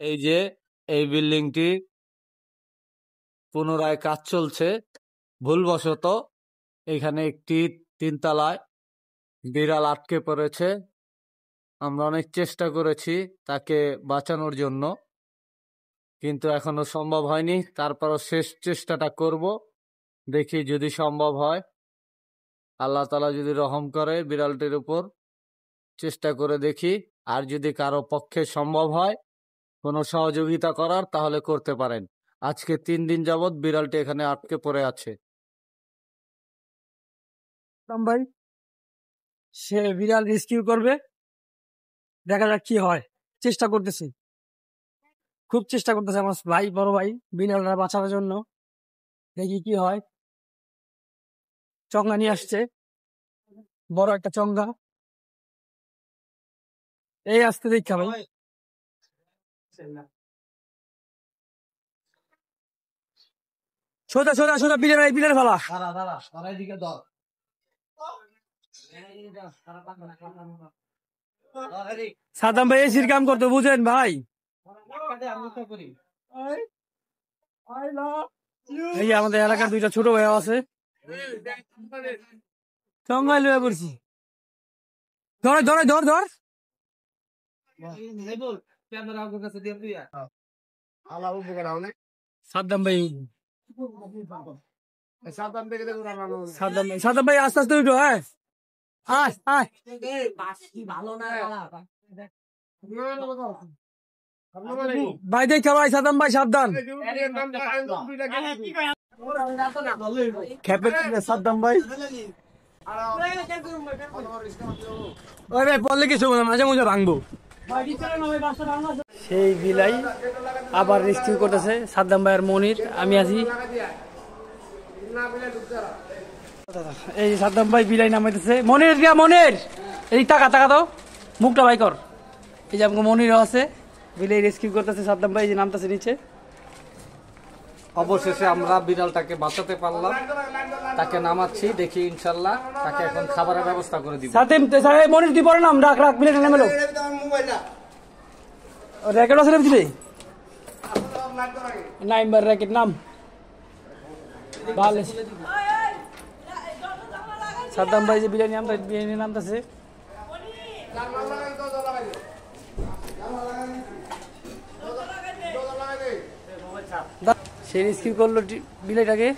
এই যে এই বিল্ডিংটি পুনরায় কাজ চলছে। ভুলবশত এখানে একটি তিনতলায় বিড়াল আটকে পড়েছে। আমরা অনেক চেষ্টা করেছি তাকে বাঁচানোর জন্য, কিন্তু এখনো সম্ভব হয়নি। তারপরও শেষ চেষ্টাটা করব, দেখি যদি সম্ভব হয়। আল্লাহ তাআলা যদি রহম করে বিড়ালটির উপর, চেষ্টা করে দেখি। আর যদি কারো পক্ষে সম্ভব হয় কোনো সহযোগিতা করার, তাহলে করতে পারেন। আজকে 3 দিন যাবৎ বিড়ালটি এখানে আটকে পড়ে আছে। ভাই সে বিড়াল রেস্কিউ করবে, দেখা যাক কি হয়। চেষ্টা করতেছি, খুব চেষ্টা করতেছে আমার ভাই, বড় ভাই বিড়ালটা বাঁচানোর জন্য। দেখি কি হয়। চঙ্গা নিয়ে আসছে, বড় একটা চঙ্গা। এই আসতে দেখা ভাই, সোজা সোজা সোজা বিড়াল বিড়াল ফেলা। সাদ্দাম ভাই এসির কাম করতে বুঝেন ভাই। এই আমাদের এলাকার 2টা ছোট ভাই আছে, চঙ্গাই লয়ে পড়ছি। ধর ধর ধর ধর সাদ্দাম ভাই, সাদ্দাম ভাই আস্তে আস্তে উঠো। হ্যাঁ আয় আয়, ভাই দেখা ভাই, সাদ্দাম ভাই সাবধান। খেপে সাদ্দাম ভাই, ওই ভাই পড়লে কিছু মাঝে মাঝে ভাঙবো। সেই বিলাই আবার রেস্কিউ করতেছে সাদ্দাম ভাই আর মনির। আমি আছি, এই সাদ্দাম ভাই বিলাই নামাইতেছে। মনির গিয়া, মনির এই টাকা টাকা দাও, মুখটা ভাই কর। এই যে আমাকে মনির আছে, বিলাই রেস্কিউ করতেছে সাদ্দাম ভাই, যে নামতেছে নিচে। অবশেষে আমরা বিড়ালটাকে বাঁচাতে পারলাম, তাকে নামাচ্ছি। দেখি ইনশাল্লাহ তাকে এখন খাবারের ব্যবস্থা করে দিব। মনির দি পরে নাম রাখ রাখ, বিলাই নামে লো র্যাকেট আছে না বুঝলি, নাইম্বার র্যাকেট নাম ভালো। সাদ্দাম ভাই যে বিরিয়ানি নামতেছে। সে রেস্কিউ করলো বিলাইটাকে।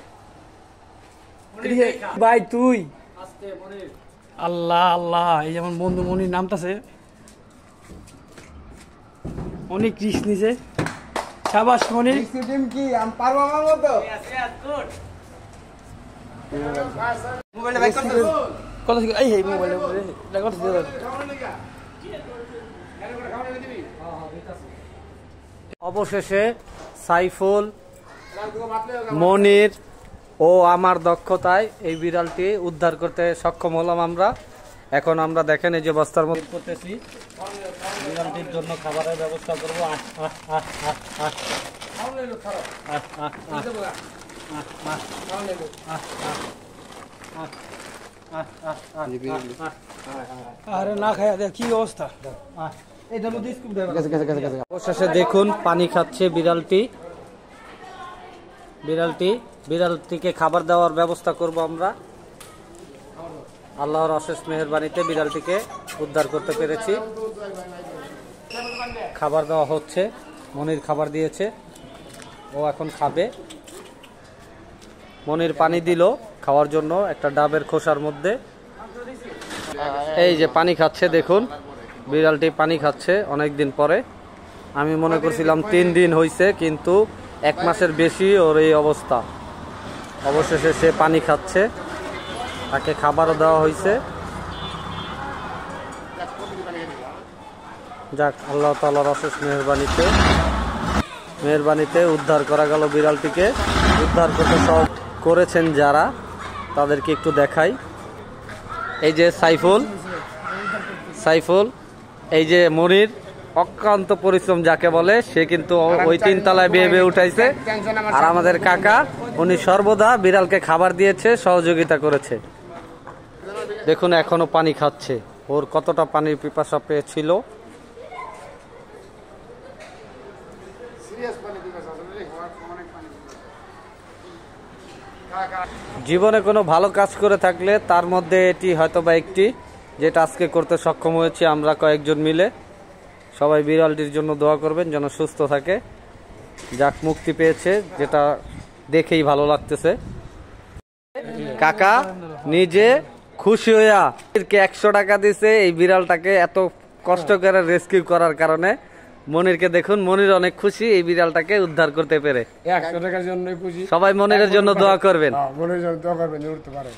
ভাই তুই আল্লাহ আল্লাহ, এই যেমন বন্ধু মনির নামতেছে, অনেক রিস্ক নিছে। সাবাস মনির, কি আমি পারবো আমার মতো। অবশেষে সাইফুল, মনির ও আমার দক্ষতায় এই বিড়ালটি উদ্ধার করতে সক্ষম হলাম আমরা। এখন আমরা দেখেন এই যে বস্তার মধ্যে করতেছি, বিড়ালটির জন্য খাবারের ব্যবস্থা করবো। আরে না খায়া দেখ কি অবস্থা। অবশেষে দেখুন পানি খাচ্ছে বিড়ালটিকে খাবার দেওয়ার ব্যবস্থা করব আমরা। আল্লাহর অশেষ মেহেরবানিতে বিড়ালটিকে উদ্ধার করতে পেরেছি। খাবার দেওয়া হচ্ছে, মনির খাবার দিয়েছে, ও এখন খাবে। মনির পানি দিল খাওয়ার জন্য একটা ডাবের খোসার মধ্যে। এই যে পানি খাচ্ছে, দেখুন বিড়ালটি পানি খাচ্ছে অনেক দিন পরে। আমি মনে করছিলাম 3 দিন হয়েছে, কিন্তু 1 মাসের বেশি ওর এই অবস্থা। অবশেষে সে পানি খাচ্ছে, তাকে খাবারও দেওয়া হয়েছে। যাক, আল্লাহ তাআলার অশেষ মেহেরবানিতে উদ্ধার করা গেল বিড়ালটিকে। উদ্ধার করতে সব করেছেন যারা, তাদেরকে একটু দেখাই। এই যে সাইফুল, এই যে মনির, অক্লান্ত পরিশ্রম যাকে বলে, সে কিন্তু ওই 3 তলায় বেয়ে উঠাইছে। আর আমাদের কাকা, উনি সর্বদা বিড়ালকে খাবার দিয়েছে, সহযোগিতা করেছে। দেখুন এখনো পানি খাচ্ছে, ওর কতটা পানির পিপাসা পেয়েছিল জীবনে কোনো ভালো কাজ করে থাকলে তার মধ্যে এটি হয়তো বা একটি, যেটা আজকে করতে সক্ষম হয়েছি আমরা কয়েকজন মিলে। সবাই বিড়ালটির জন্য দোয়া করবেন যেন সুস্থ থাকে, যাক মুক্তি পেয়েছে, যেটা দেখেই ভালো লাগতেছে। কাকা নিজে খুশি হইয়া 100 টাকা দিছে এই বিড়ালটাকে এত কষ্ট করে রেস্কিউ করার কারণে। মনিরকে দেখুন, মনির অনেক খুশি এই বিড়ালটাকে উদ্ধার করতে পেরে। 100 টাকার জন্য খুশি। সবাই মনিরের জন্য দোয়া করবেন। মনিরের জন্য দোয়া করবেন, উঠতে পারে।